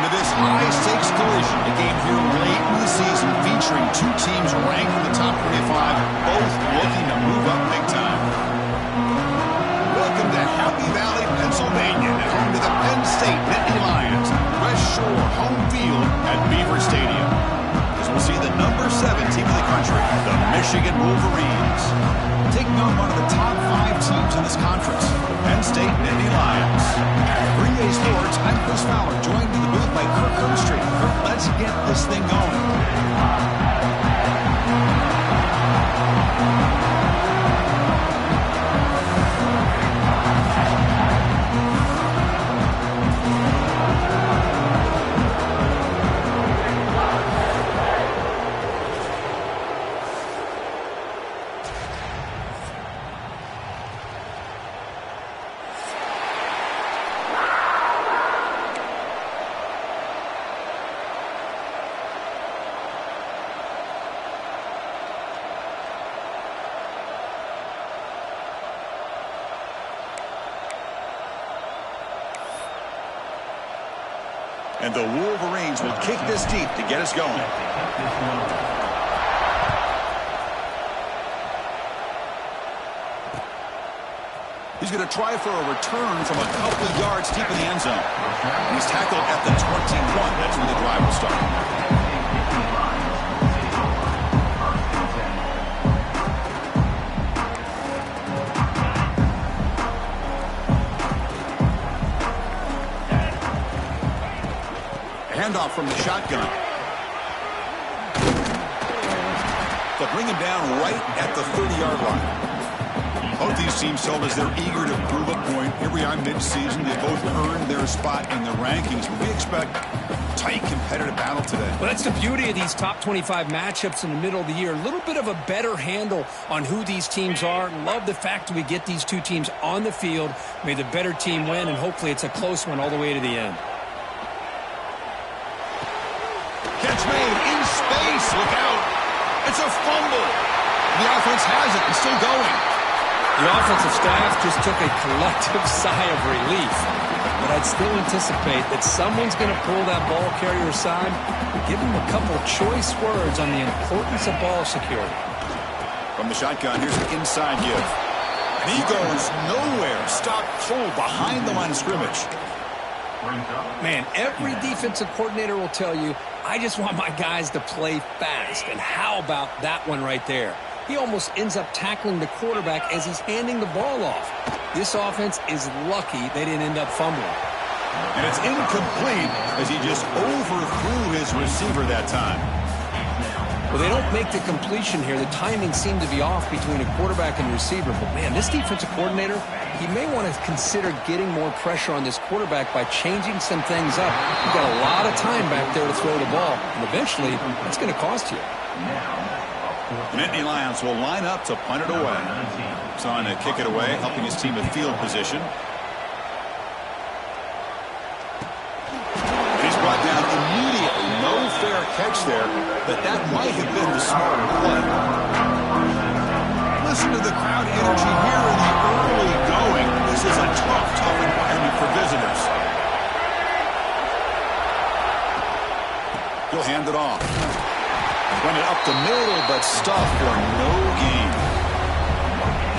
to this high-stakes collision, a game here late in the season featuring two teams ranked in the top 25, both looking to move up big time. Welcome to Happy Valley, Pennsylvania, and home to the Penn State Nittany Lions. West Shore home field at Beaver Stadium. As we'll see the number 7 team in the country, the Michigan Wolverines, taking on one of the top 5 teams in this conference, the Penn State Nittany Lions. 3A Sports, I'm Chris Fowler, joined in the booth by Kirk Herbstreit. Kirk, let's get this thing going. And the Wolverines will kick this deep to get us going. He's going to try for a return from a couple of yards deep in the end zone. He's tackled at the 21. That's where the drive will start. Handoff from the shotgun. They'll bring him down right at the 30-yard line. Both these teams told us they're eager to prove a point. Here we are mid-season. They both earned their spot in the rankings, but we expect a tight competitive battle today. Well, that's the beauty of these top 25 matchups in the middle of the year. A little bit of a better handle on who these teams are. Love the fact that we get these two teams on the field. May the better team win, and hopefully it's a close one all the way to the end. Catch made in space. Look out. It's a fumble. The offense has it and still going. The offensive staff just took a collective sigh of relief. But I'd still anticipate that someone's going to pull that ball carrier aside and give him a couple choice words on the importance of ball security. From the shotgun, here's the inside give. And he goes nowhere. Stop full behind the line of scrimmage. Man, every defensive coordinator will tell you, I just want my guys to play fast. And how about that one right there? He almost ends up tackling the quarterback as he's handing the ball off. This offense is lucky they didn't end up fumbling. And it's incomplete as he just overthrew his receiver that time. Well, they don't make the completion here. The timing seemed to be off between a quarterback and receiver. But, man, this defensive coordinator, he may want to consider getting more pressure on this quarterback by changing some things up. You've got a lot of time back there to throw the ball. And eventually, it's going to cost you. The Nittany Lions will line up to punt it away. He's on to kick it away, helping his team with field position. He's brought down immediately. No fair catch there, but that might have been the smarter play. Listen to the crowd energy here in the early going. This is a tough environment for visitors. He'll hand it off. Run it up the middle, but stuffed for no gain.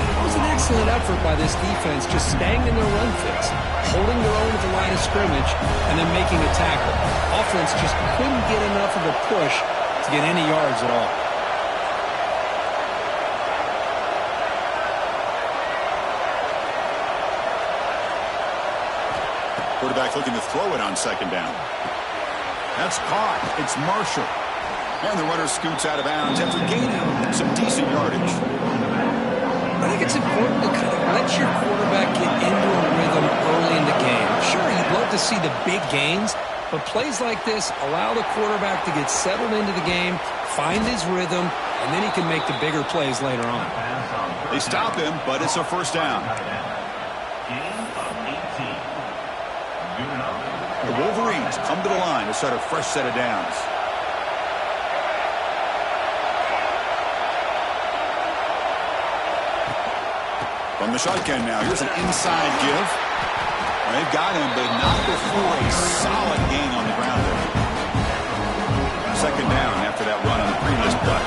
It was an excellent effort by this defense, just staying in their run fix, holding their own at the line of scrimmage, and then making a tackle. Offense just couldn't get enough of a push to get any yards at all. Quarterback looking to throw it on second down. That's caught. It's Marshall. And the runner scoots out of bounds after gaining some decent yardage. I think it's important to kind of let your quarterback get into a rhythm early in the game. Sure, you'd love to see the big gains, but plays like this allow the quarterback to get settled into the game, find his rhythm, and then he can make the bigger plays later on. They stop him, but it's a first down. The Wolverines come to the line to start a fresh set of downs. From the shotgun now, here's an inside give. They've got him, but not before a solid gain on the ground there. Second down after that run on the previous play.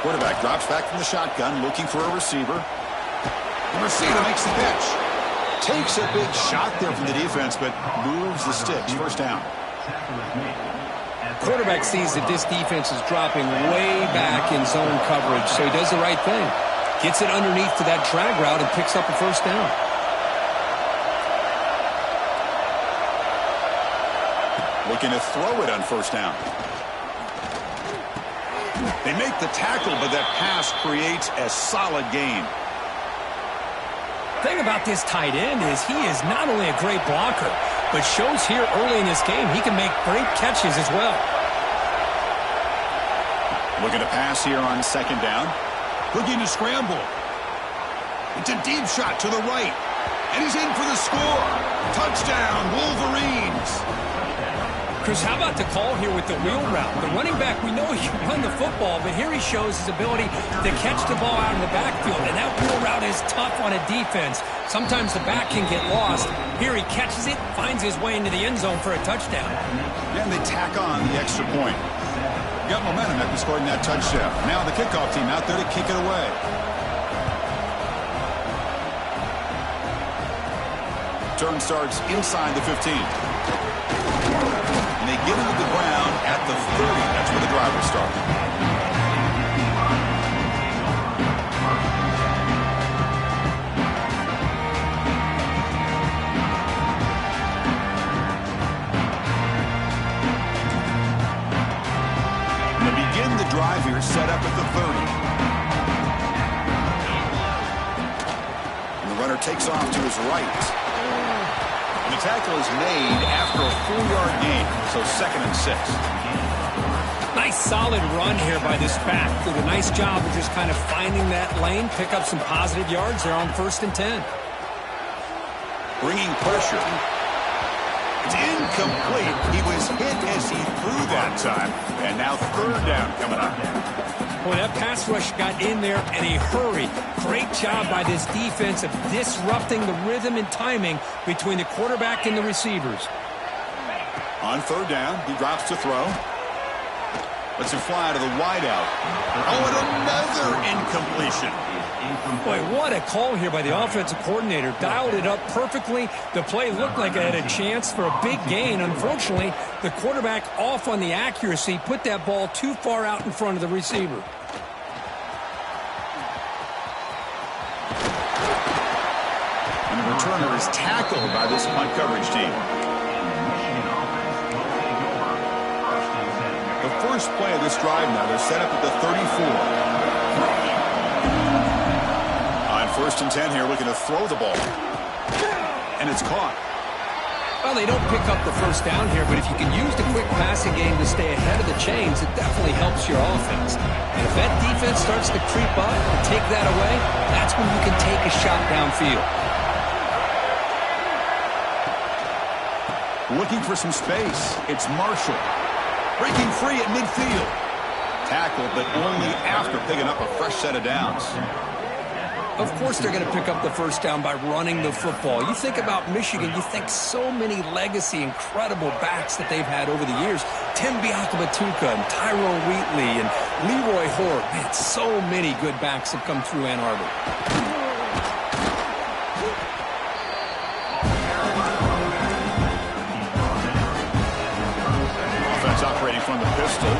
Quarterback drops back from the shotgun, looking for a receiver. The receiver makes the catch. Takes a big shot there from the defense, but moves the sticks. First down. Quarterback sees that this defense is dropping way back in zone coverage, so he does the right thing. Gets it underneath to that drag route and picks up a first down. Looking to throw it on first down. They make the tackle, but that pass creates a solid gain. The thing about this tight end is he is not only a great blocker, but shows here early in this game he can make great catches as well. Looking to pass here on second down. Looking to scramble. It's a deep shot to the right. And he's in for the score. Touchdown, Wolverines. Chris, how about the call here with the wheel route? The running back, we know he can run the football, but here he shows his ability to catch the ball out in the backfield. And that wheel route is tough on a defense. Sometimes the back can get lost. Here he catches it, finds his way into the end zone for a touchdown. And they tack on the extra point. Got momentum after scoring that touchdown. Now the kickoff team out there to kick it away. Turn starts inside the 15. And they get into the ground at the 30. That's where the drive will start. Drive here set up at the 30. And the runner takes off to his right. And the tackle is made after a 4-yard gain, so 2nd and 6. Nice solid run here by this back. Did a nice job of just kind of finding that lane, pick up some positive yards there on 1st and 10. Bringing pressure. It's incomplete. He was hit as he threw that time. And now 3rd down coming up. Boy, that pass rush got in there in a hurry. Great job by this defense of disrupting the rhythm and timing between the quarterback and the receivers. On 3rd down, he drops to throw. Lets him fly to the wideout. Oh, and another incompletion. Boy, what a call here by the offensive coordinator. Dialed it up perfectly. The play looked like it had a chance for a big gain. Unfortunately, the quarterback off on the accuracy, put that ball too far out in front of the receiver. And the returner is tackled by this punt coverage team. The first play of this drive now, they're set up at the 34. 1st and 10 here, looking to throw the ball. And it's caught. Well, they don't pick up the first down here, but if you can use the quick passing game to stay ahead of the chains, it definitely helps your offense. And if that defense starts to creep up and take that away, that's when you can take a shot downfield. Looking for some space. It's Marshall. Breaking free at midfield. Tackled, but only after picking up a fresh set of downs. Of course they're going to pick up the first down by running the football. You think about Michigan, you think so many legacy, incredible backs that they've had over the years. Tim Biakabatuka and Tyrone Wheatley and Leroy Hoare. Man, so many good backs have come through Ann Arbor. Offense operating from the pistol.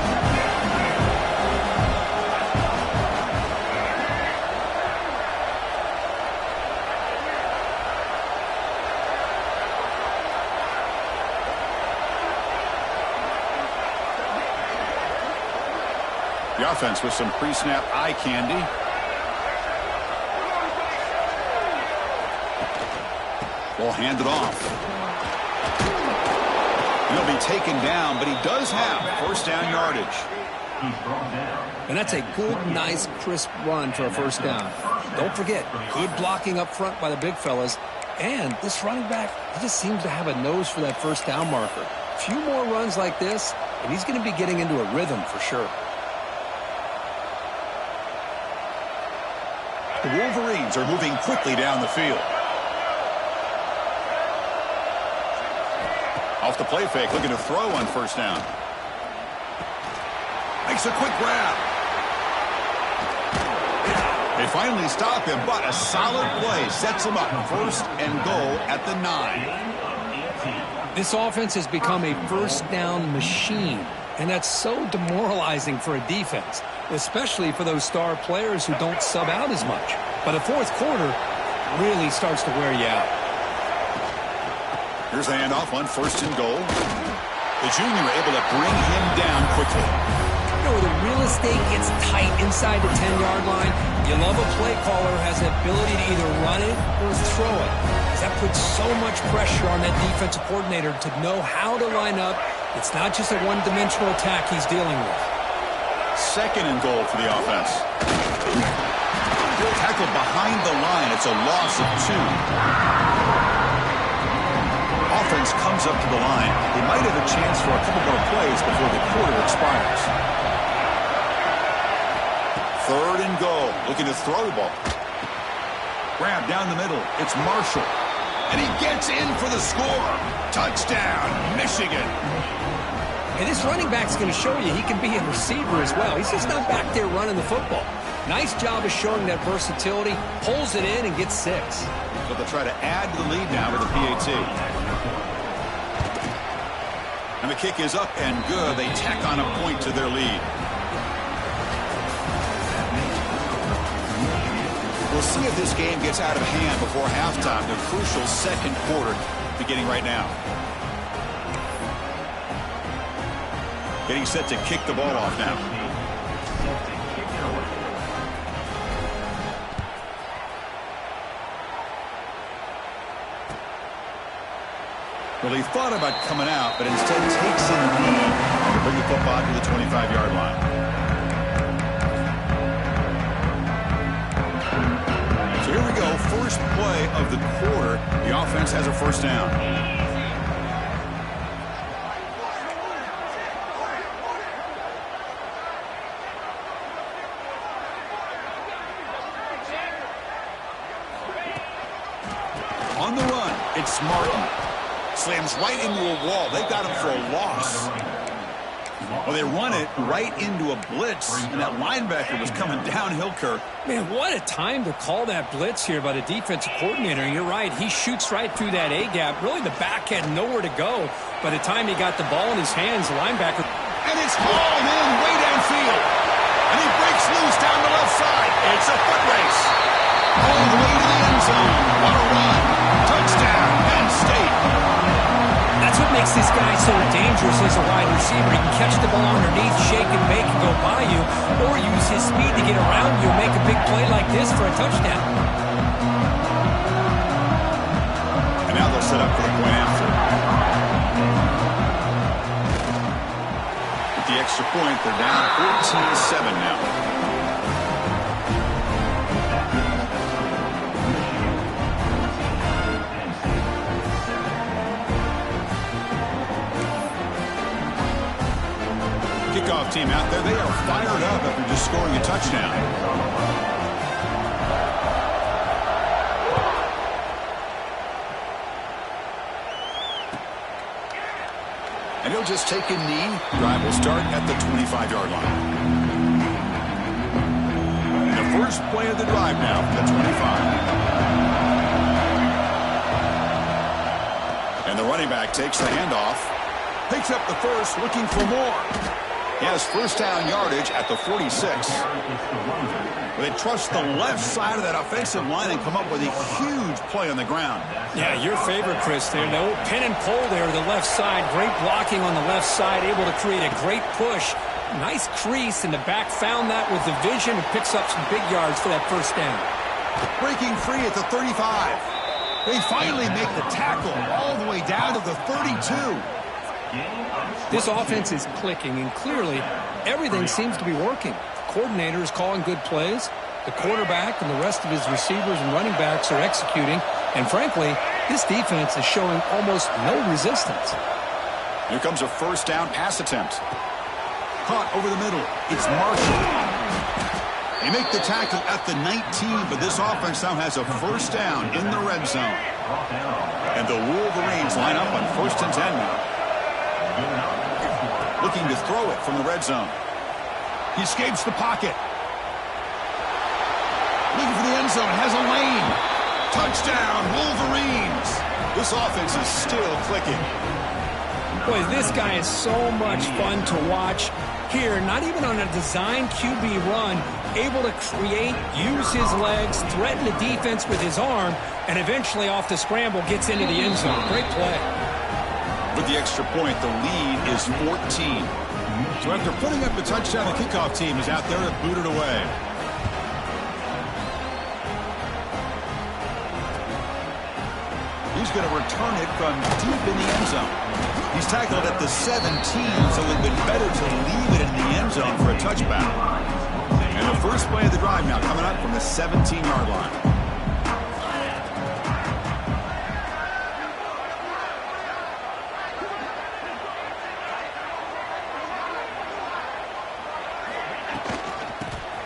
The offense with some pre-snap eye candy. Ball handed off. He'll be taken down, but he does have 1st down yardage. And that's a good, nice, crisp run for a 1st down. Don't forget, good blocking up front by the big fellas. And this running back, he just seems to have a nose for that 1st down marker. A few more runs like this, and he's going to be getting into a rhythm for sure. The Wolverines are moving quickly down the field. Off the play fake, looking to throw on first down. Makes a quick grab. They finally stop him, but a solid play sets him up. First and goal at the 9. This offense has become a first down machine, and that's so demoralizing for a defense, especially for those star players who don't sub out as much. But a fourth quarter really starts to wear you out. Here's a handoff on first and goal. The junior able to bring him down quickly. You know, where the real estate gets tight inside the 10-yard line, you love a play caller who has the ability to either run it or throw it. That puts so much pressure on that defensive coordinator to know how to line up. It's not just a one-dimensional attack he's dealing with. Second and goal for the offense. Tackled behind the line. It's a loss of 2. Offense comes up to the line. They might have a chance for a couple more plays before the quarter expires. Third and goal. Looking to throw the ball. Grab down the middle. It's Marshall. And he gets in for the score. Touchdown, Michigan. And this running back's going to show you he can be a receiver as well. He's just not back there running the football. Nice job of showing that versatility. Pulls it in and gets 6. So they'll try to add to the lead now with the PAT. And the kick is up and good. They tack on a point to their lead. We'll see if this game gets out of hand before halftime. The crucial second quarter beginning right now. Getting set to kick the ball off now. Well, he thought about coming out, but instead takes in the knee to bring the football to the 25-yard line. So here we go, first play of the quarter. The offense has a first down. On the run, it's Martin. Slams right into a wall. They got him for a loss. Well, they run it right into a blitz, and that linebacker was coming downhill, Kirk. Man, what a time to call that blitz here by the defensive coordinator. And you're right, he shoots right through that A-gap. Really, the back had nowhere to go. By the time he got the ball in his hands, the linebacker... And it's hauled in way downfield. And he breaks loose down the left side. It's a foot race. All the way to the end zone. What a run. Touchdown, Penn State. That's what makes this guy so dangerous as a wide receiver. He can catch the ball underneath, shake and bake and go by you, or use his speed to get around you and make a big play like this for a touchdown. And now they'll set up for the point after. With the extra point, they're down 14-7 now. Kickoff team out there. They are fired up after just scoring a touchdown. And he'll just take a knee. Drive will start at the 25-yard line. And the first play of the drive now from the 25. And the running back takes the handoff. Picks up the first, looking for more. He has first down yardage at the 46. They trust the left side of that offensive line and come up with a huge play on the ground. Yeah, your favorite, Chris, there. No pin and pull there to the left side. Great blocking on the left side, able to create a great push. Nice crease, and the back found that with the vision and picks up some big yards for that first down. Breaking free at the 35. They finally make the tackle all the way down to the 32. This offense is clicking, and clearly everything seems to be working. The coordinator is calling good plays. The quarterback and the rest of his receivers and running backs are executing. And frankly, this defense is showing almost no resistance. Here comes a first down pass attempt. Caught over the middle. It's Marshall. They make the tackle at the 19, but this offense now has a first down in the red zone. And the Wolverines line up on 1st and 10 now. Looking to throw it from the red zone. He escapes the pocket. Looking for the end zone. Has a lane. Touchdown, Wolverines. This offense is still clicking. Boy, this guy is so much fun to watch. Here, not even on a design QB run, able to create, use his legs, threaten the defense with his arm, and eventually off the scramble gets into the end zone. Great play. With the extra point, the lead is 14. So after putting up the touchdown, the kickoff team is out there to boot it away. He's going to return it from deep in the end zone. He's tackled at the 17, so it would have been better to leave it in the end zone for a touchback. And the first play of the drive now coming up from the 17-yard line.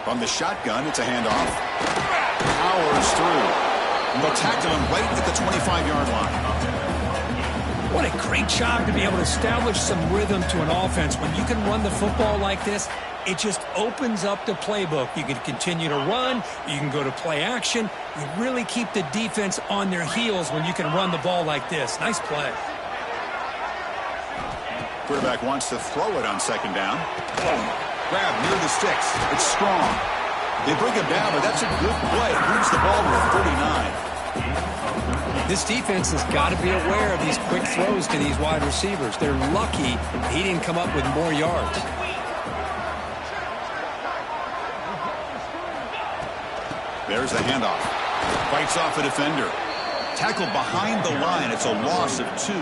From the shotgun, it's a handoff. Powers through. They'll tackle him right at the 25-yard line. What a great job to be able to establish some rhythm to an offense. When you can run the football like this, it just opens up the playbook. You can continue to run. You can go to play action. You really keep the defense on their heels when you can run the ball like this. Nice play. Quarterback wants to throw it on 2nd down. Grab near the sticks. It's strong. They bring him down, but that's a good play. Moves the ball to 39. This defense has got to be aware of these quick throws to these wide receivers. They're lucky he didn't come up with more yards. There's the handoff. Fights off a defender. Tackled behind the line. It's a loss of 2.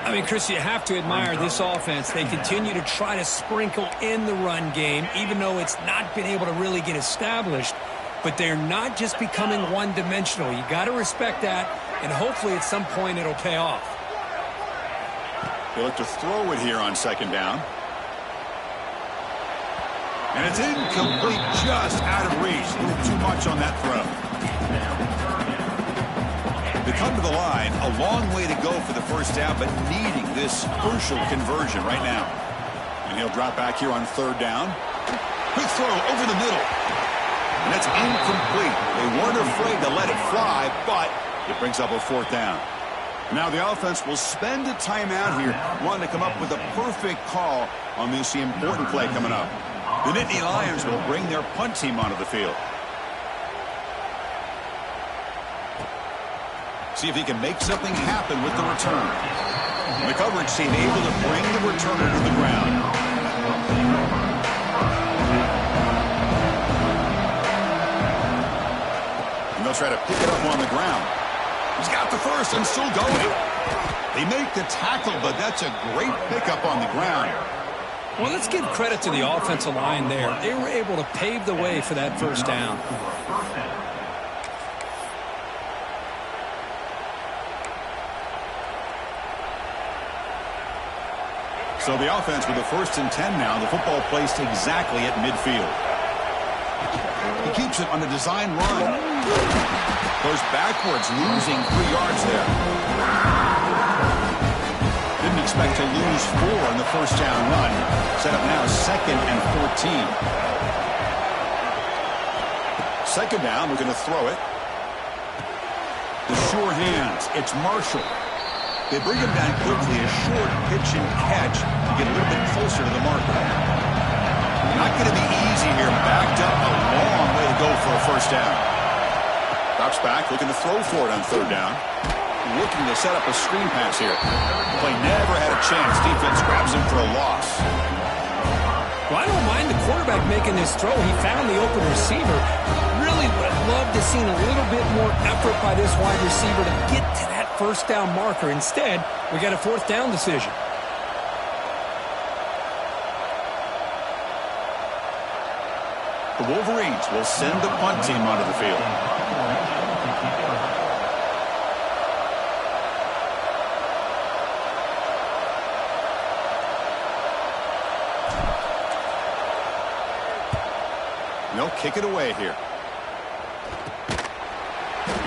I mean, Chris, you have to admire this offense. They continue to try to sprinkle in the run game, even though it's not been able to really get established. But they're not just becoming one-dimensional. You got to respect that, and hopefully at some point it'll pay off. They look to throw it here on 2nd down. And it's incomplete, just out of reach. A little too much on that throw. They come to the line, a long way to go for the first down, but needing this crucial conversion right now. And he'll drop back here on 3rd down. Quick throw over the middle. And that's incomplete. They weren't afraid to let it fly, but it brings up a 4th down. Now the offense will spend a timeout here, wanting to come up with a perfect call on this important play coming up. The Nittany Lions will bring their punt team onto the field. See if he can make something happen with the return. The coverage team able to bring the returner to the ground. And they'll try to pick it up on the ground. He's got the first and still going. They make the tackle, but that's a great pickup on the ground. Well, let's give credit to the offensive line there. They were able to pave the way for that first down. So the offense with a 1st and 10 now. The football placed exactly at midfield. He keeps it on the design run. Goes backwards, losing 3 yards there. Didn't expect to lose 4 on the first down run. Set up now 2nd and 14. 2nd down, we're going to throw it. The sure hands. It's Marshall. They bring him down quickly, a short pitch and catch to get a little bit closer to the marker. Not going to be easy here. Backed up a long way to go for a first down. Drops back, looking to throw for it on 3rd down. Looking to set up a screen pass here. The play never had a chance. Defense grabs him for a loss. Well, I don't mind the quarterback making this throw. He found the open receiver. Really would have loved to see a little bit more effort by this wide receiver to get to that first down marker. Instead, we got a 4th down decision. The Wolverines will send the punt team onto the field. kick it away here.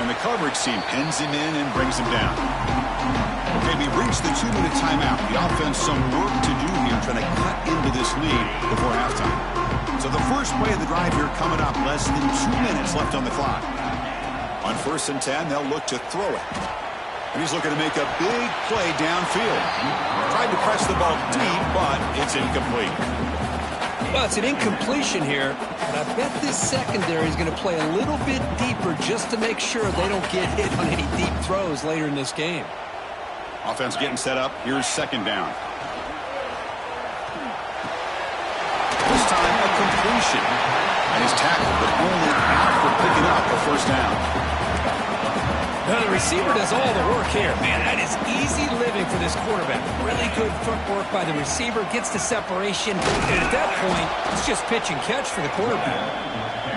And the coverage team pins him in and brings him down. Okay, we've reached the 2-minute timeout. The offense some work to do here, trying to cut into this lead before halftime. So the first play of the drive here coming up, less than 2 minutes left on the clock. On 1st and 10, they'll look to throw it. And he's looking to make a big play downfield. Tried to press the ball deep, but it's incomplete. Well, it's an incompletion here, but I bet this secondary is going to play a little bit deeper just to make sure they don't get hit on any deep throws later in this game. Offense getting set up. Here's 2nd down. This time a completion. And he's tackled, but only after picking up a 1st down. Now the receiver does all the work here. Man, that is easy living for this quarterback. Really good footwork by the receiver. Gets the separation. And at that point, it's just pitch and catch for the quarterback.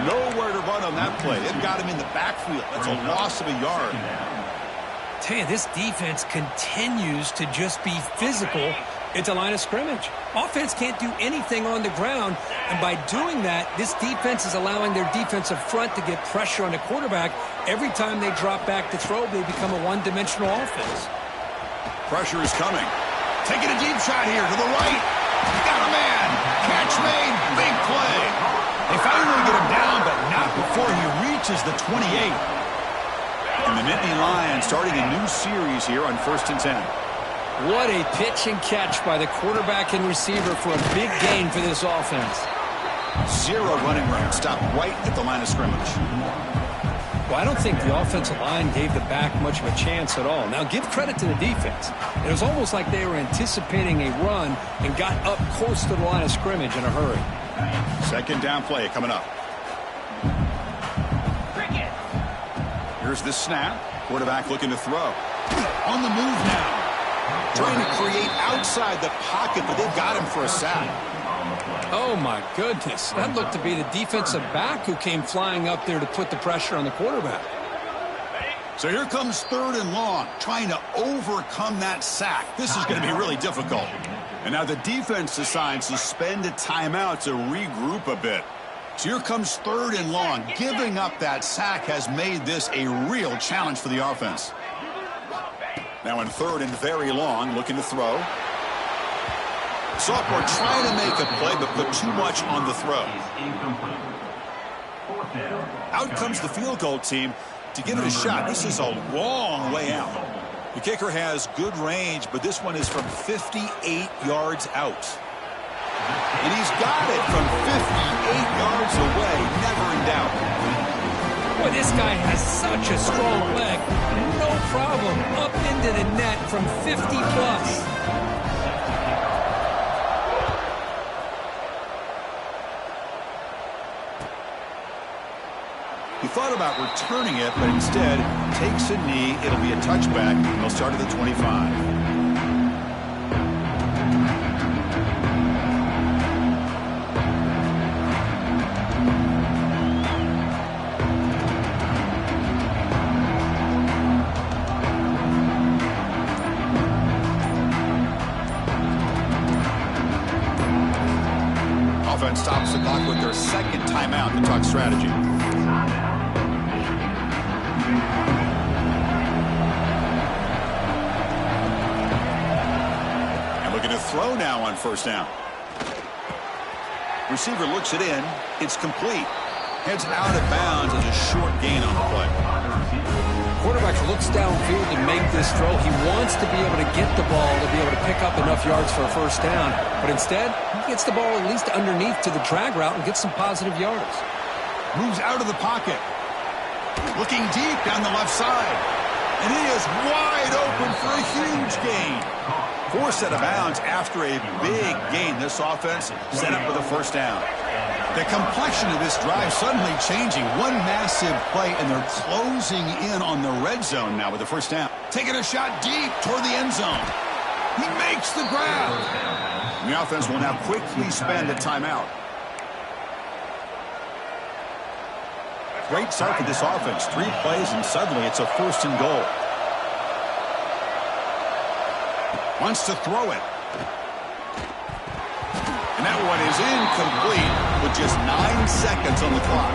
Nowhere to run on that play. They've got him in the backfield. That's a loss of a yard. Tell you, this defense continues to just be physical at the line of scrimmage. Offense can't do anything on the ground, and by doing that, this defense is allowing their defensive front to get pressure on the quarterback. Every time they drop back to throw, they become a one-dimensional offense. Pressure is coming. Taking a deep shot here to the right. Got a man. Catch made. Big play. They finally get him down, but not before he reaches the 28. And the Nittany Lions starting a new series here on 1st and 10. What a pitch and catch by the quarterback and receiver for a big gain for this offense. 0 running room. Stopped right at the line of scrimmage. Well, I don't think the offensive line gave the back much of a chance at all. Now, give credit to the defense. It was almost like they were anticipating a run and got up close to the line of scrimmage in a hurry. 2nd down play coming up. Here's the snap. Quarterback looking to throw. On the move now. Trying to create outside the pocket, but they've got him for a sack. Oh, my goodness. That looked to be the defensive back who came flying up there to put the pressure on the quarterback. So here comes 3rd and long, trying to overcome that sack. This is going to be really difficult. And now the defense decides to spend a timeout to regroup a bit. So here comes 3rd and long. Giving up that sack has made this a real challenge for the offense. Now in 3rd and very long, looking to throw. Sophomore trying to make a play, but put too much on the throw. Out comes the field goal team to give it a shot. This is a long way out. The kicker has good range, but this one is from 58 yards out. And he's got it from 58 yards away, never in doubt. Boy, this guy has such a strong leg. No problem. Up into the net from 50+. He thought about returning it, but instead takes a knee. It'll be a touchback. They'll start at the 25. Offense stops the clock with their 2nd timeout to talk strategy. And looking to throw now on 1st down. Receiver looks it in. It's complete. Heads out of bounds as a short gain on the play. Quarterback looks downfield to make this throw. He wants to be able to get the ball to be able to pick up enough yards for a 1st down. But instead, he gets the ball at least underneath to the drag route and gets some positive yards. Moves out of the pocket. Looking deep down the left side. And he is wide open for a huge gain. Forced out of bounds after a big gain. This offense set up with a 1st down. The complexion of this drive suddenly changing. One massive play, and they're closing in on the red zone now with the 1st down. Taking a shot deep toward the end zone. He makes the grab. And the offense will now quickly spend a timeout. Great start for this offense. 3 plays, and suddenly it's a 1st and goal. Wants to throw it. And And that one is incomplete with just 9 seconds on the clock.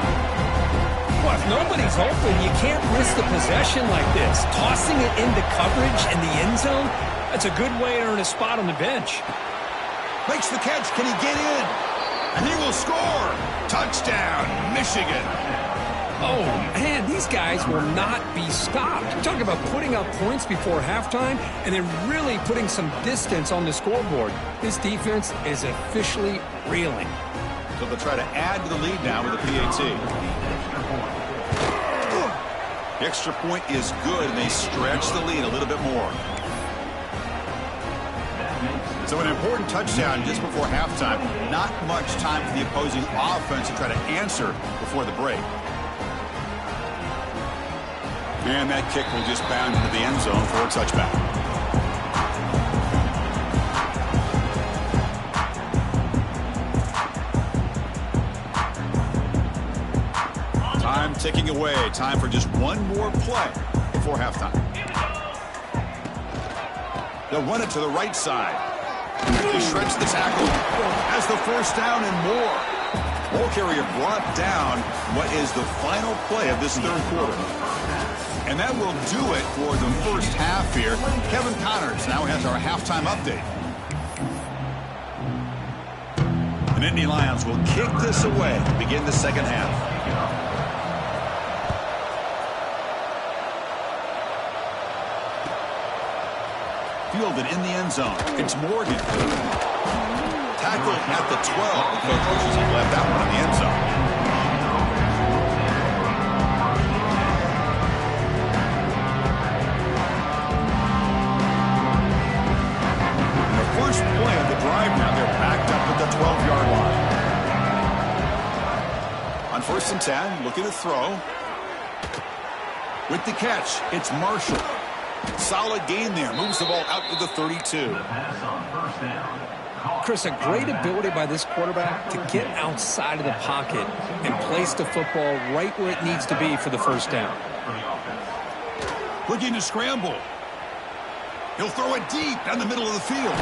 Well, if nobody's open, you can't risk the possession like this. Tossing it into coverage in the end zone, that's a good way to earn a spot on the bench. Makes the catch. Can he get in? And he will score. Touchdown, Michigan. Oh, man, these guys will not be stopped. You're talking about putting up points before halftime and then really putting some distance on the scoreboard. This defense is officially reeling. So they'll try to add to the lead now with a PAT. The extra point is good, and they stretch the lead a little bit more. So an important touchdown just before halftime. Not much time for the opposing offense to try to answer before the break. And that kick will just bound into the end zone for a touchback. Time ticking away. Time for just one more play before halftime. They'll run it to the right side. He shreds the tackle. Has the first down and more. Ball carrier brought down what is the final play of this third quarter. And that will do it for the first half here. Kevin Connors now has our halftime update. The Nittany Lions will kick this away to begin the second half. Fielded in the end zone. It's Morgan. Tackle at the 12. The coach wishes he left that one in the end zone. First play of the drive now. They're backed up at the 12-yard line. On 1st and 10, looking to throw. With the catch, it's Marshall. Solid gain there. Moves the ball out to the 32. Chris, a great ability by this quarterback to get outside of the pocket and place the football right where it needs to be for the first down. Looking to scramble. He'll throw it deep down the middle of the field.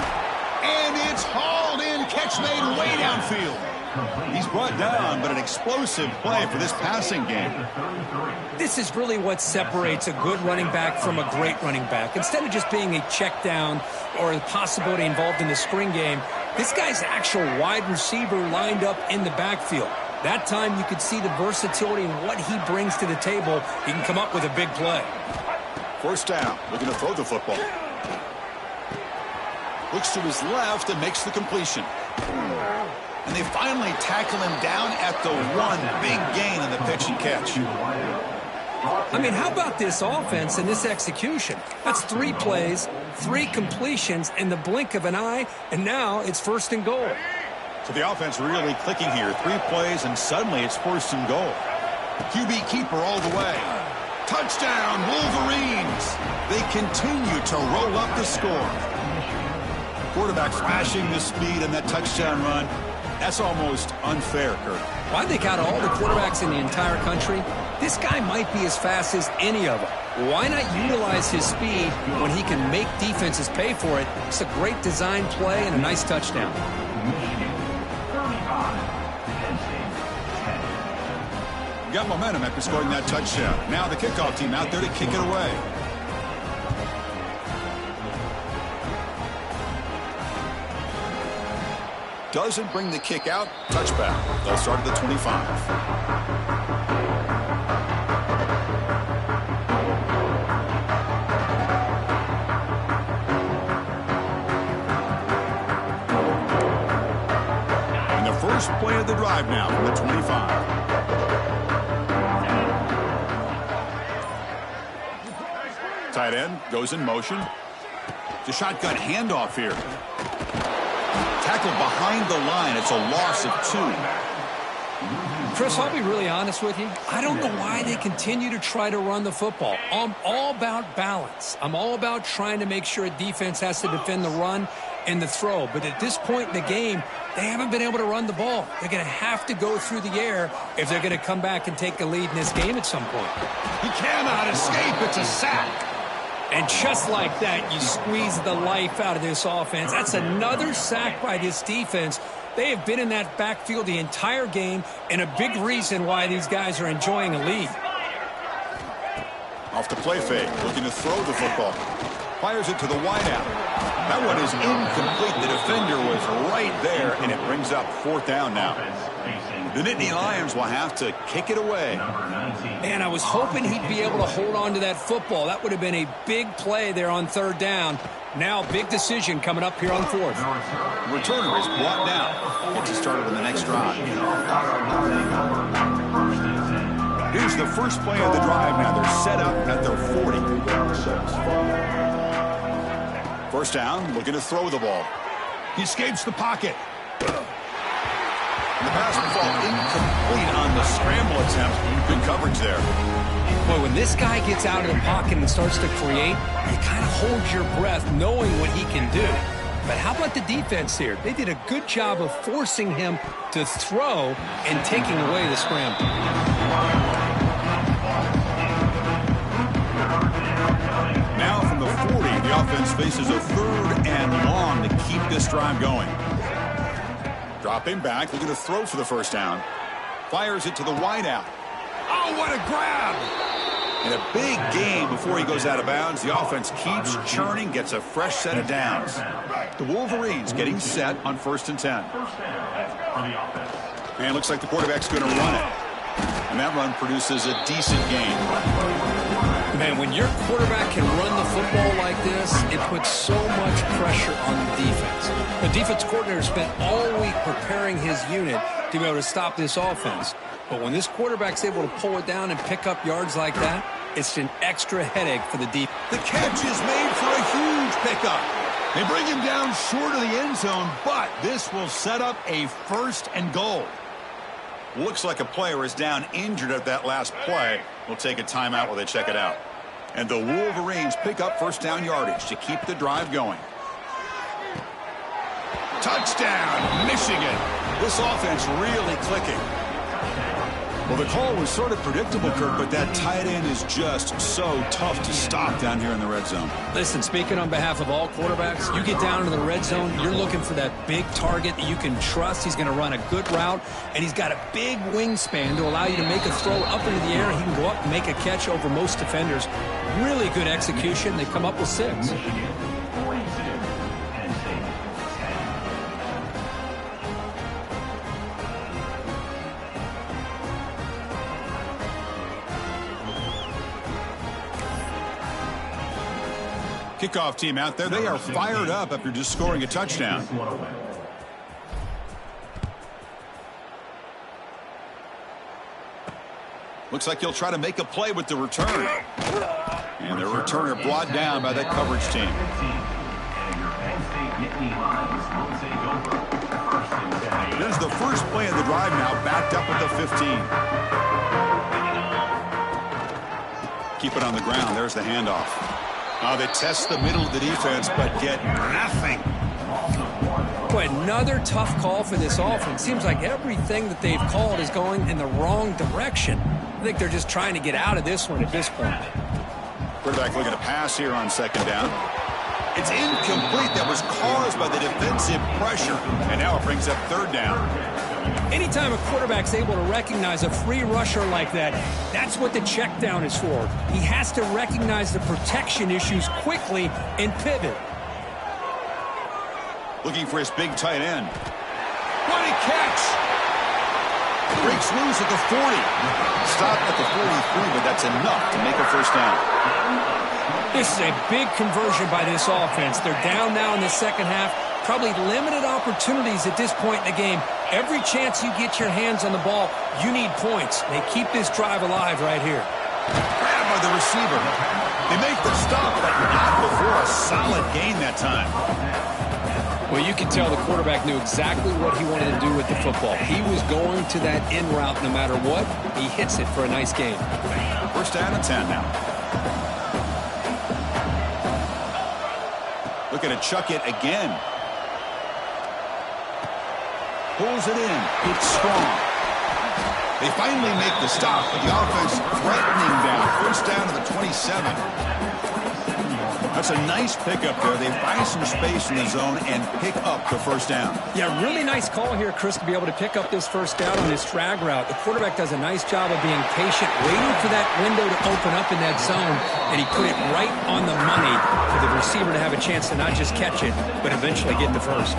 And it's hauled in. Catch made way downfield. He's brought down, but an explosive play for this passing game. This is really what separates a good running back from a great running back. Instead of just being a check down or a possibility involved in the screen game, this guy's actual wide receiver lined up in the backfield. That time you could see the versatility and what he brings to the table. He can come up with a big play. First down, looking to throw the football. Looks to his left and makes the completion. And they finally tackle him down at the 1. Big gain on the pitch and catch. I mean, how about this offense and this execution? That's 3 plays, 3 completions in the blink of an eye, and now it's 1st and goal. So the offense really clicking here. 3 plays, and suddenly it's 1st and goal. QB keeper all the way. Touchdown, Wolverines! They continue to roll up the score. Quarterback flashing the speed in that touchdown run. That's almost unfair, Kurt. Well, I think out of all the quarterbacks in the entire country, this guy might be as fast as any of them. Why not utilize his speed when he can make defenses pay for it? It's a great design play and a nice touchdown. Got momentum after scoring that touchdown. Now the kickoff team out there to kick it away. Doesn't bring the kick out. Touchback. They'll start at the 25. And the first play of the drive now from the 25. Tight end goes in motion. It's a shotgun handoff here. Tackle behind the line. It's a loss of 2. Chris, I'll be really honest with you. I don't know why they continue to try to run the football. I'm all about balance. I'm all about trying to make sure a defense has to defend the run and the throw. But at this point in the game, they haven't been able to run the ball. They're going to have to go through the air if they're going to come back and take a lead in this game at some point. He cannot escape. It's a sack. And just like that, you squeeze the life out of this offense. That's another sack by this defense. They have been in that backfield the entire game, and a big reason why these guys are enjoying a lead. Off the play fake, looking to throw the football. Fires it to the wideout. That one is incomplete. The defender was right there, and it brings up 4th down now. The Nittany Lions will have to kick it away. Man, I was hoping he'd be able to hold on to that football. That would have been a big play there on 3rd down. Now, big decision coming up here on 4th. Returner is brought down. Gets it started on the next drive. Here's the first play of the drive now. They're set up at their 40. 1st down, looking to throw the ball. He escapes the pocket. And the pass will fall incomplete on the scramble attempt. Good coverage there. Boy, when this guy gets out of the pocket and starts to create, you kind of hold your breath knowing what he can do. But how about the defense here? They did a good job of forcing him to throw and taking away the scramble. Now from the 40, the offense faces a 3rd and long to keep this drive going. Dropping back, looking to throw for the 1st down. Fires it to the wideout. Oh, what a grab! In a big game before he goes out of bounds, the offense keeps churning, gets a fresh set of downs. The Wolverines getting set on 1st and 10. And it looks like the quarterback's going to run it. And that run produces a decent gain. Man, when your quarterback can run the football like this, it puts so much pressure on the defense. The defense coordinator spent all week preparing his unit to be able to stop this offense. But when this quarterback's able to pull it down and pick up yards like that, it's an extra headache for the defense. The catch is made for a huge pickup. They bring him down short of the end zone, but this will set up a 1st and goal. Looks like a player is down injured at that last play. We'll take a timeout while they check it out. And the Wolverines pick up 1st down yardage to keep the drive going. Touchdown, Michigan. This offense really clicking. Well, the call was sort of predictable, Kirk, but that tight end is just so tough to stop down here in the red zone. Listen, speaking on behalf of all quarterbacks, you get down to the red zone, you're looking for that big target that you can trust. He's going to run a good route, and he's got a big wingspan to allow you to make a throw up into the air. He can go up and make a catch over most defenders. Really good execution. They come up with 6. Kickoff team out there. They are fired up after just scoring a touchdown. Looks like he'll try to make a play with the return. And the returner brought down by that coverage team. There's the first play of the drive now, backed up at the 15. Keep it on the ground. There's the handoff. They test the middle of the defense, but get nothing. Boy, another tough call for this offense. Seems like everything that they've called is going in the wrong direction. I think they're just trying to get out of this one at this point. Quarterback looking to pass here on 2nd down. It's incomplete. That was caused by the defensive pressure. And now it brings up 3rd down. Anytime a quarterback's able to recognize a free rusher like that, that's what the check down is for. He has to recognize the protection issues quickly and pivot. Looking for his big tight end. What a catch! Breaks loose at the 40. Stopped at the 43, but that's enough to make a 1st down. This is a big conversion by this offense. They're down now in the 2nd half. Probably limited opportunities at this point in the game. Every chance you get your hands on the ball, you need points. They keep this drive alive right here. Grabbed by the receiver. They make the stop, but not before a solid gain that time. Well, you can tell the quarterback knew exactly what he wanted to do with the football. He was going to that in route no matter what. He hits it for a nice gain. 1st down and 10 now. Looking to chuck it again. Pulls it in. It's strong. They finally make the stop, but the offense threatening down. 1st down to the 27. That's a nice pickup there. They find some space in the zone and pick up the first down. Yeah, really nice call here, Chris, to be able to pick up this first down on this drag route. The quarterback does a nice job of being patient, waiting for that window to open up in that zone, and he put it right on the money for the receiver to have a chance to not just catch it, but eventually get the first.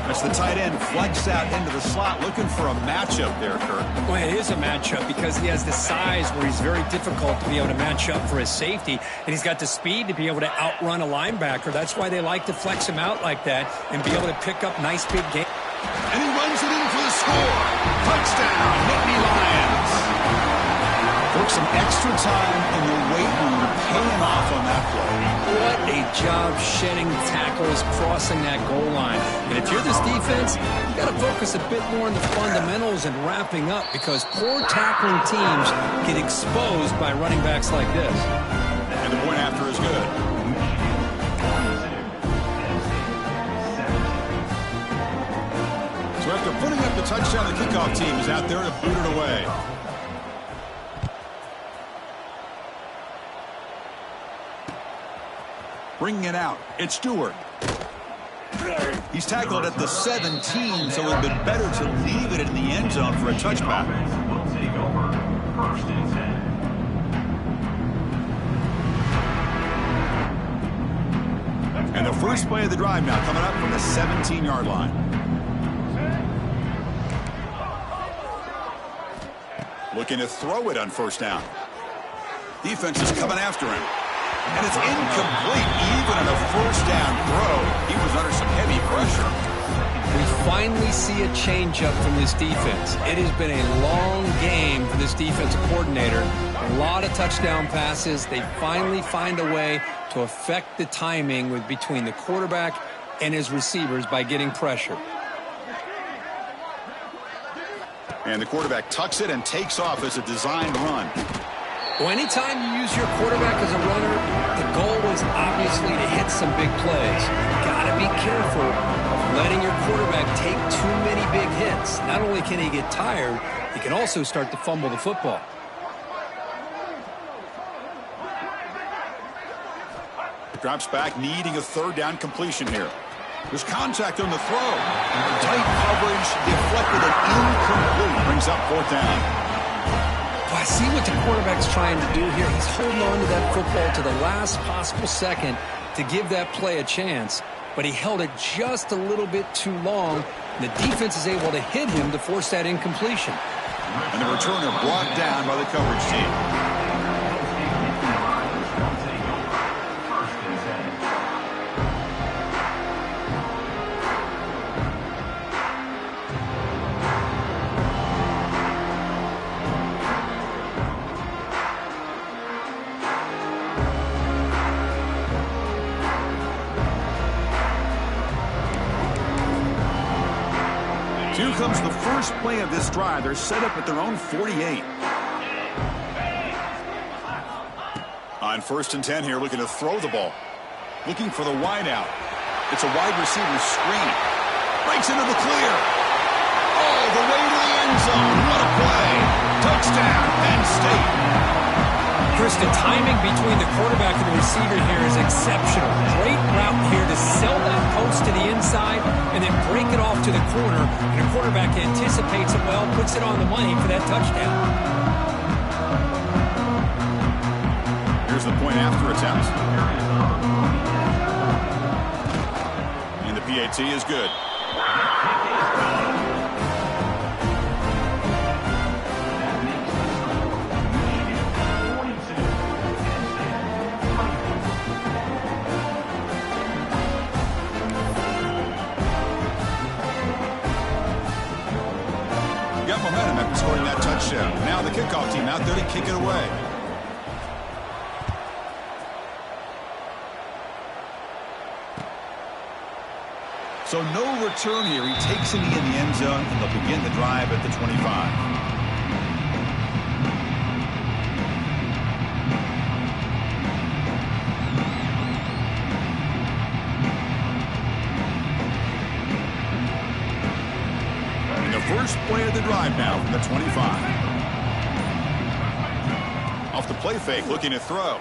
That's the tight end flex out into the slot, looking for a matchup there, Kurt. Well, it is a matchup because he has the size where he's very difficult to be able to match up for his safety, and he's got the speed to be able to outrun a linebacker. That's why they like to flex him out like that and be able to pick up nice big gains. And he runs it in for the score. Touchdown, Nittany Lions. Took some extra time in the weight room, paying off on that play. What a job shedding tackles, crossing that goal line. And if you're this defense, you got to focus a bit more on the fundamentals and wrapping up, because poor tackling teams get exposed by running backs like this. And the point after is good. So after putting up the touchdown, the kickoff team is out there to boot it away. Bringing it out, it's Stewart. He's tackled at the 17, so it would have been better to leave it in the end zone for a touchback. And the first play of the drive now coming up from the 17-yard line. Looking to throw it on first down. Defense is coming after him. And it's incomplete. Even on a first down throw, he was under some heavy pressure. We finally see a changeup from this defense. It has been a long game for this defensive coordinator. A lot of touchdown passes. They finally find a way to affect the timing with between the quarterback and his receivers by getting pressure. And the quarterback tucks it and takes off as a designed run. Well, anytime you use your quarterback as a runner, the goal is obviously to hit some big plays. Got to be careful of letting your quarterback take too many big hits. Not only can he get tired, he can also start to fumble the football. Drops back, needing a third down completion here. There's contact on the throw. Tight coverage, deflected and incomplete. Brings up fourth down. Well, I see what the quarterback's trying to do here. He's holding on to that football to the last possible second to give that play a chance, but he held it just a little bit too long, and the defense is able to hit him to force that incompletion. And the returner brought down by the coverage team. Here comes the first play of this drive. They're set up at their own 48. On 1st and 10 here, looking to throw the ball. Looking for the wide out. It's a wide receiver screen. Breaks into the clear. All the way to the end zone. What a play. Touchdown, Penn State. Chris, the timing between the quarterback and the receiver here is exceptional. Great route here to sell that post to the inside and then break it off to the corner. And the quarterback anticipates it well, puts it on the money for that touchdown. Here's the point after attempt. And the PAT is good. Got momentum after scoring that touchdown. Now the kickoff team out there to kick it away. So no return here. He takes it in the end zone, and they'll begin the drive at the 25. First play of the drive now from the 25. Off the play fake, looking to throw.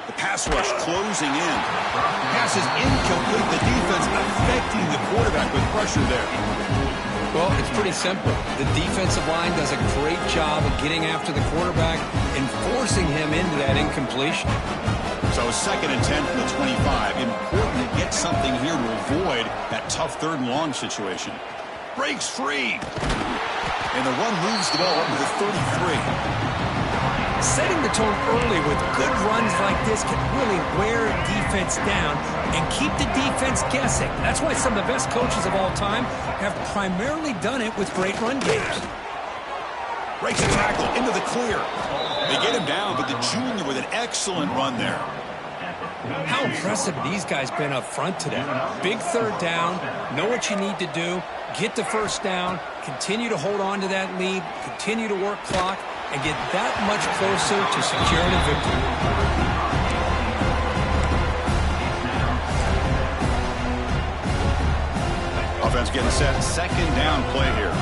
The pass rush closing in. Pass is incomplete. The defense affecting the quarterback with pressure there. Well, it's pretty simple. The defensive line does a great job of getting after the quarterback and forcing him into that incompletion. So 2nd and 10 from the 25. Important to get something here to avoid that tough 3rd and long situation. Breaks free. And the run moves the ball up to the 33. Setting the tone early with good runs like this can really wear defense down and keep the defense guessing. That's why some of the best coaches of all time have primarily done it with great run games. Breaks a tackle into the clear. They get him down, but the junior with an excellent run there. How impressive these guys been up front today. Big 3rd down, know what you need to do, get the 1st down, continue to hold on to that lead, continue to work clock, and get that much closer to securing a victory. Offense getting set. 2nd down play here.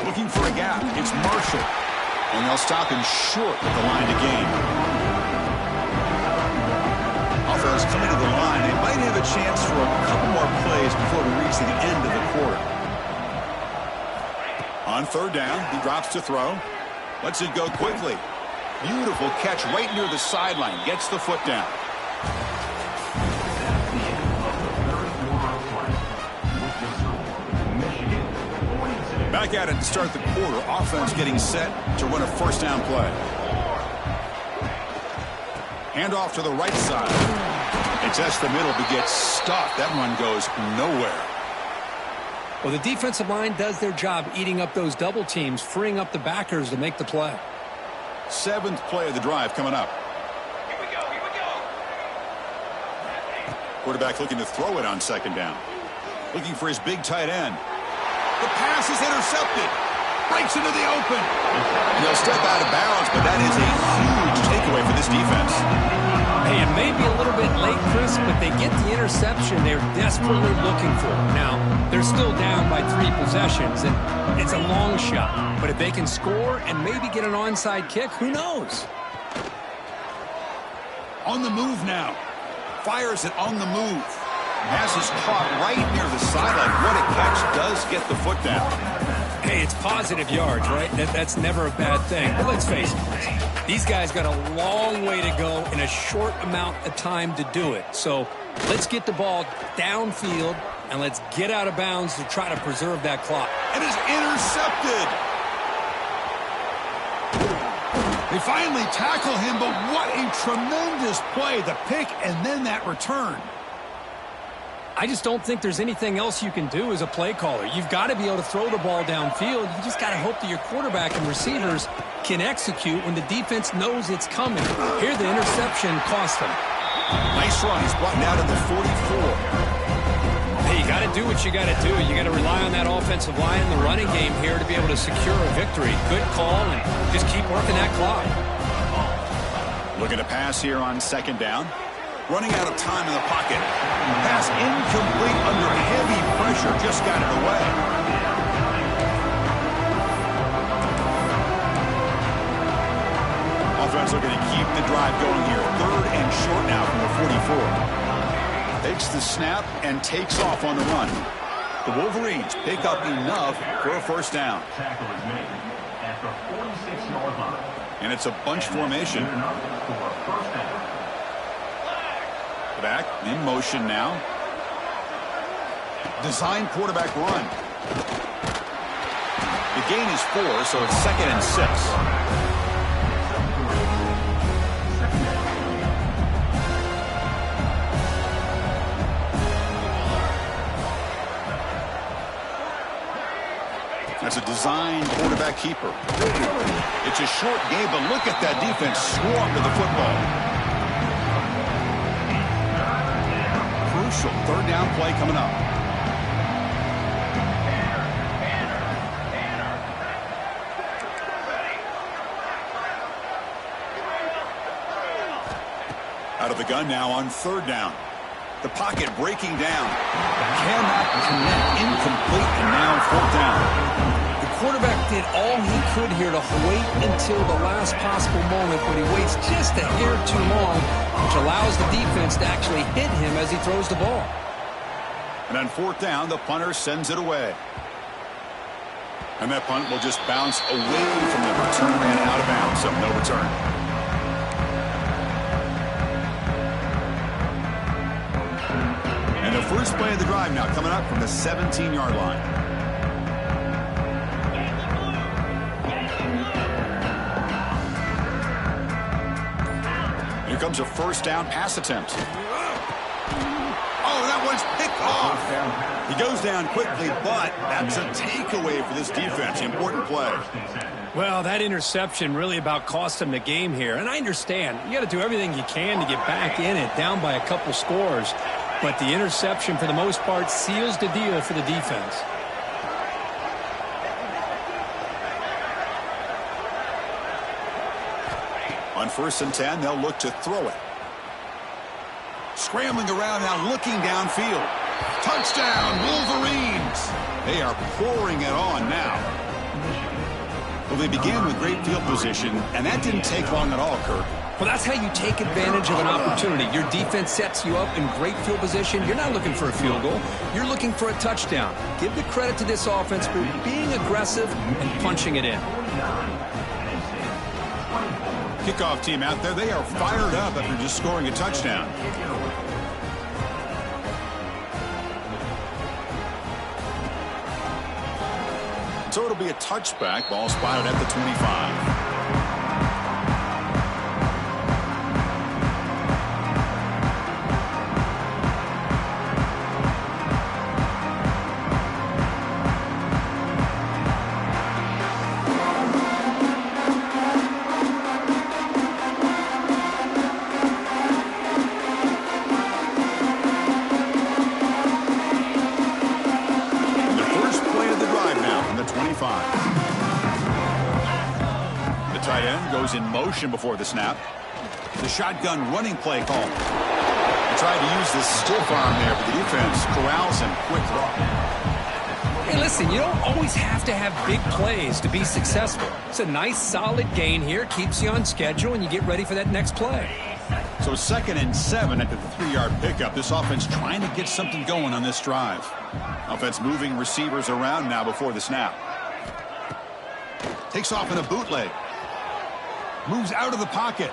Looking for a gap. It's Marshall. And they'll stop him short at the line to gain. Offense coming to the line. They might have a chance for a couple more plays before we reach the end of the quarter. On 3rd down, he drops to throw. Lets it go quickly. Beautiful catch right near the sideline. Gets the foot down. Back at it to start the quarter. Offense getting set to run a 1st down play. Handoff to the right side. It's just the middle, but gets stuffed. That run goes nowhere. Well, the defensive line does their job eating up those double teams, freeing up the backers to make the play. 7th play of the drive coming up. Here we go. Quarterback looking to throw it on 2nd down. Looking for his big tight end. The pass is intercepted. Breaks into the open. He'll step out of bounds, but that is a huge takeaway for this defense. Hey, it may be a little bit late, Chris, but they get the interception they're desperately looking for. Now, they're still down by 3 possessions, and it's a long shot. But if they can score and maybe get an onside kick, who knows? On the move now. Fires it on the move. Pass is caught right near the sideline. What a catch. Does get the foot down. Hey, it's positive yards, right? That's never a bad thing. But let's face it, these guys got a long way to go in a short amount of time to do it. So let's get the ball downfield, and let's get out of bounds to try to preserve that clock. It is intercepted. They finally tackle him, but what a tremendous play. The pick and then that return. I just don't think there's anything else you can do as a play caller. You've got to be able to throw the ball downfield. You just got to hope that your quarterback and receivers can execute when the defense knows it's coming. Here, the interception cost them. Nice run. He's brought down to the 44. Hey, you got to do what you got to do. You got to rely on that offensive line in the running game here to be able to secure a victory. Good call, and just keep working that clock. Looking to pass here on 2nd down. Running out of time in the pocket. Pass incomplete under heavy pressure. Just got it away. Offense looking to keep the drive going here. 3rd and short now from the 44. Takes the snap and takes off on the run. The Wolverines pick up enough for a 1st down. Tackle is made at the 46-yard line. And it's a bunch formation. Back in motion now. Design quarterback run. The gain is 4, so it's 2nd and 6. That's a design quarterback keeper. It's a short game, but look at that defense swarm to the football. Crucial 3rd down play coming up. Out of the gun now on 3rd down. The pocket breaking down. Cannot connect. Incomplete, and now 4th down. The quarterback did all he could here to wait until the last possible moment, but he waits just a hair too long, which allows the defense to actually hit him as he throws the ball. And on fourth down, the punter sends it away. And that punt will just bounce away from the return man out of bounds, so no return. And the first play of the drive now coming up from the 17-yard line. Here comes a first down pass attempt. Oh, that one's picked off. He goes down quickly, but that's a takeaway for this defense. Important play. Well, that interception really about cost him the game here. And I understand. You got to do everything you can to get back in it, down by a couple scores. But the interception, for the most part, seals the deal for the defense. On 1st and 10, they'll look to throw it. Scrambling around now, looking downfield. Touchdown, Wolverines! They are pouring it on now. Well, they began with great field position, and that didn't take long at all, Kirk. Well, that's how you take advantage of an opportunity. Your defense sets you up in great field position. You're not looking for a field goal. You're looking for a touchdown. Give the credit to this offense for being aggressive and punching it in. Kickoff team out there, they are fired up after just scoring a touchdown. So it'll be a touchback. Ball spotted at the 25. In motion before the snap. The shotgun running play call. They tried to use the stiff arm there, but the defense corrals him. Quick throw. Hey, listen, you don't always have to have big plays to be successful. It's a nice, solid gain here. Keeps you on schedule, and you get ready for that next play. So 2nd and 7 after the 3-yard pickup. This offense trying to get something going on this drive. Offense moving receivers around now before the snap. Takes off in a bootleg. Moves out of the pocket.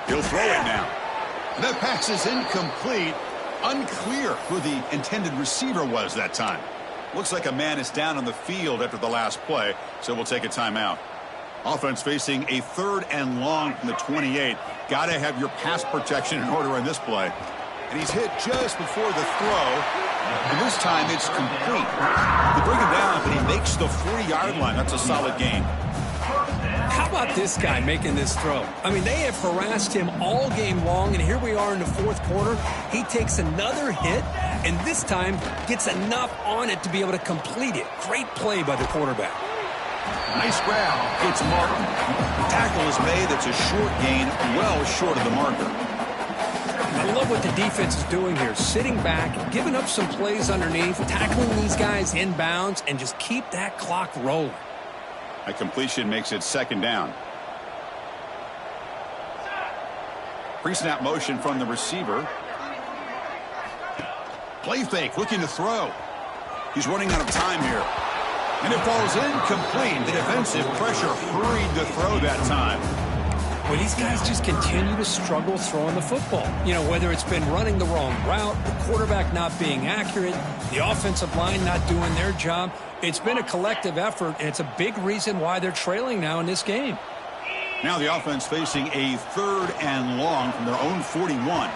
He'll throw it now. That pass is incomplete. Unclear who the intended receiver was that time. Looks like a man is down on the field after the last play, so we'll take a timeout. Offense facing a 3rd and long from the 28. Got to have your pass protection in order on this play. And he's hit just before the throw. And this time it's complete. They bring him down, but he makes the 40-yard line. That's a solid gain. How about this guy making this throw? I mean, they have harassed him all game long, and here we are in the 4th quarter. He takes another hit, and this time gets enough on it to be able to complete it. Great play by the quarterback. Nice grab. It's Martin. Tackle is made. It's a short gain, well short of the marker. I love what the defense is doing here. Sitting back, giving up some plays underneath, tackling these guys inbounds, and just keep that clock rolling. A completion makes it 2nd down. Pre-snap motion from the receiver. Play fake, looking to throw. He's running out of time here. And it falls incomplete. The defensive pressure hurried to throw that time. Well, these guys just continue to struggle throwing the football. You know, whether it's been running the wrong route, the quarterback not being accurate, the offensive line not doing their job. It's been a collective effort, and it's a big reason why they're trailing now in this game. Now the offense facing a 3rd and long from their own 41.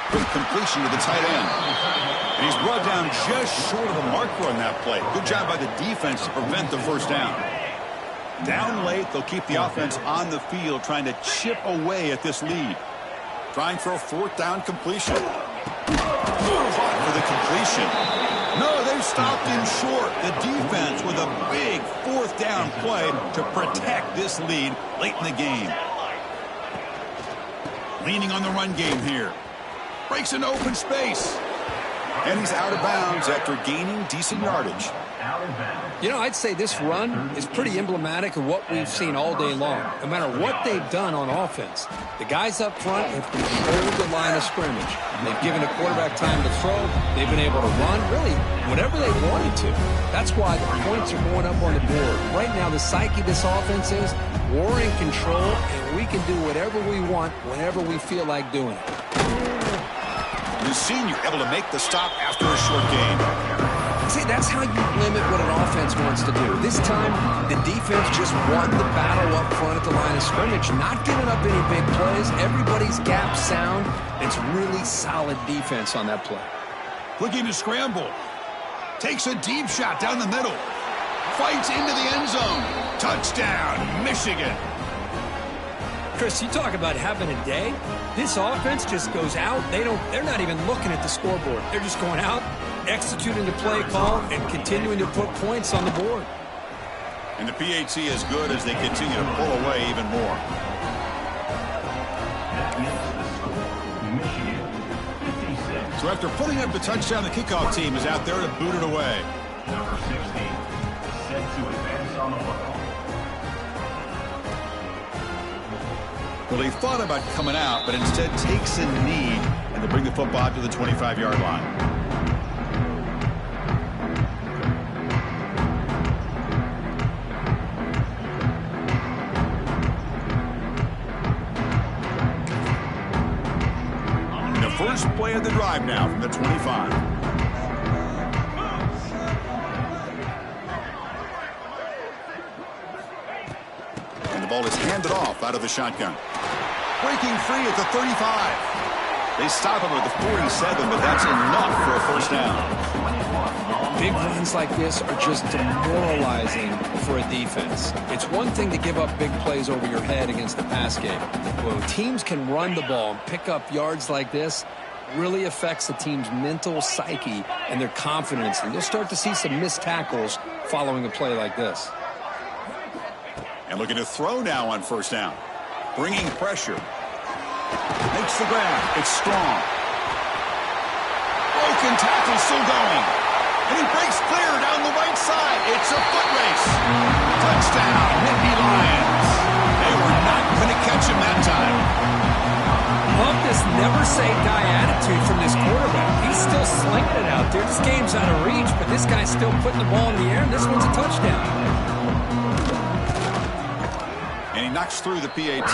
Quick completion to the tight end. And he's brought down just short of the marker on that play. Good job by the defense to prevent the first down. Down late, they'll keep the offense on the field trying to chip away at this lead. Trying for a 4th down completion. Caught for the completion. No, they've stopped him short. The defense with a big 4th down play to protect this lead late in the game. Leaning on the run game here. Breaks into open space. And he's out of bounds after gaining decent yardage. Out of bounds. You know, I'd say this run is pretty emblematic of what we've seen all day long. No matter what they've done on offense, the guys up front have controlled the line of scrimmage. They've given the quarterback time to throw. They've been able to run, really, whatever they wanted to. That's why the points are going up on the board. Right now, the psyche of this offense is we're in control, and we can do whatever we want whenever we feel like doing it. The senior able to make the stop after a short game. See, that's how you limit what an offense wants to do. This time, the defense just won the battle up front at the line of scrimmage, not giving up any big plays. Everybody's gap sound. It's really solid defense on that play. Looking to scramble. Takes a deep shot down the middle. Fights into the end zone. Touchdown, Michigan. Chris, you talk about having a day. This offense just goes out. They're not even looking at the scoreboard. They're just going out, executing the play call, and continuing to put points on the board. And the PAT is good as they continue to pull away even more. So after putting up the touchdown, the kickoff team is out there to boot it away. Number 16, set to advance on the football. Well, he thought about coming out, but instead takes a knee, and they bring the football out to the 25-yard line. And the first play of the drive now from the 25. The ball is handed off out of the shotgun. Breaking free at the 35. They stop him at the 47, but that's enough for a first down. Big runs like this are just demoralizing for a defense. It's one thing to give up big plays over your head against the pass game. When teams can run the ball and pick up yards like this, really affects the team's mental psyche and their confidence. And you'll start to see some missed tackles following a play like this. And looking to throw now on first down. Bringing pressure. Makes the grab. It's strong. Broken tackle still going. And he breaks clear down the right side. It's a foot race. Touchdown, Nittany Lions. They were not going to catch him that time. Love this never-say-die attitude from this quarterback. He's still slinging it out there. This game's out of reach, but this guy's still putting the ball in the air, and this one's a touchdown. And he knocks through the PAT.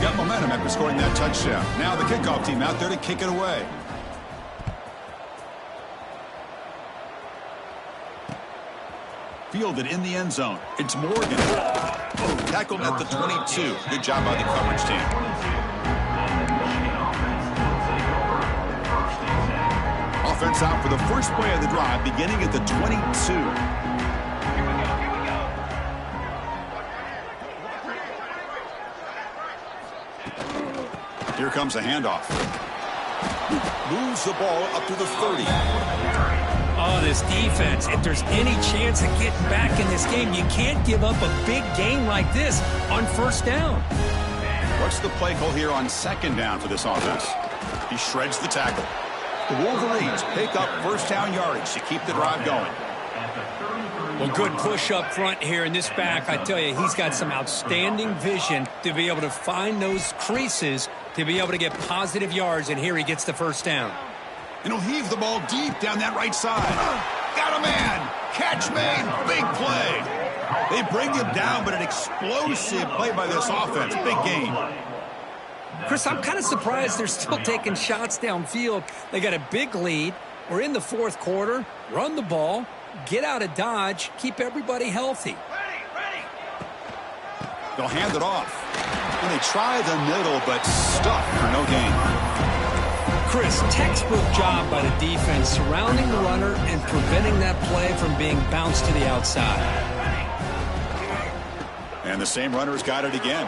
Got momentum after scoring that touchdown. Now the kickoff team out there to kick it away. Fielded in the end zone. It's Morgan. Tackled at the 22. Good job by the coverage team. Offense out for the first play of the drive, beginning at the 22. Here comes a handoff. Moves the ball up to the 30. Oh, this defense, if there's any chance of getting back in this game, you can't give up a big game like this on first down. What's the play call here on second down for this offense? He shreds the tackle. The Wolverines pick up first down yardage to keep the drive going. Well, good push up front here in this back. I tell you, he's got some outstanding vision to be able to find those creases to be able to get positive yards, and here he gets the first down. And he'll heave the ball deep down that right side. Got a man. Catch made. Big play. They bring him down, but an explosive play by this offense. Big game. Chris, I'm kind of surprised they're still taking shots downfield. They got a big lead. We're in the fourth quarter. Run the ball. Get out of Dodge. Keep everybody healthy. They'll hand it off. And they try the middle, but stuck for no gain. Chris, textbook job by the defense surrounding the runner and preventing that play from being bounced to the outside. And the same runner's got it again.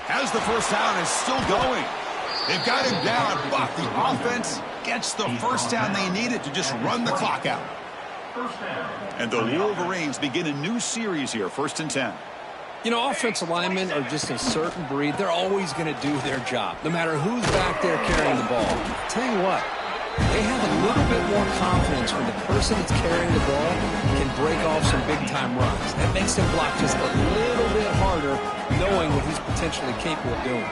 Has the first down, is still going. They've got him down, but the offense gets the first down they needed to just run the clock out. And the Wolverines begin a new series here, 1st and 10. You know, offensive linemen are just a certain breed. They're always going to do their job, no matter who's back there carrying the ball. I'll tell you what, they have a little bit more confidence when the person that's carrying the ball can break off some big-time runs. That makes them block just a little bit harder, knowing what he's potentially capable of doing.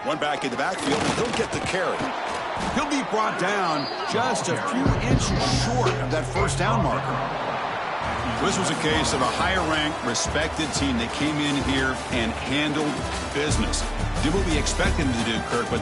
One back in the backfield, and he'll get the carry. He'll be brought down just a few inches short of that first down marker. This was a case of a higher-ranked, respected team that came in here and handled business. Did what we expected them to do, Kirk, but